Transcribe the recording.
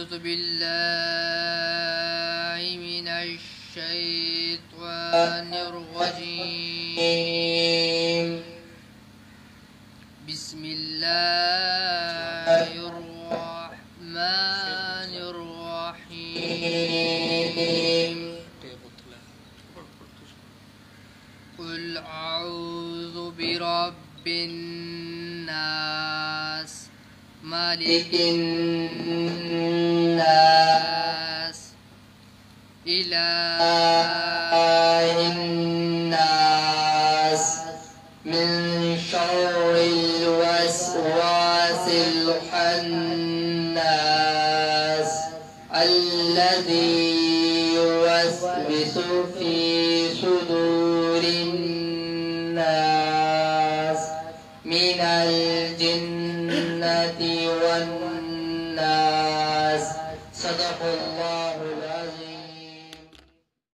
أعوذ بالله من الشيطان الرجيم. بسم الله الرحمن الرحيم. قل أعوذ برب الناس ملك الناس إله الناس من شر الوسواس الخناس الذي يوسوس في صدور الناس من الجنة والناس. صدق الله العظيم.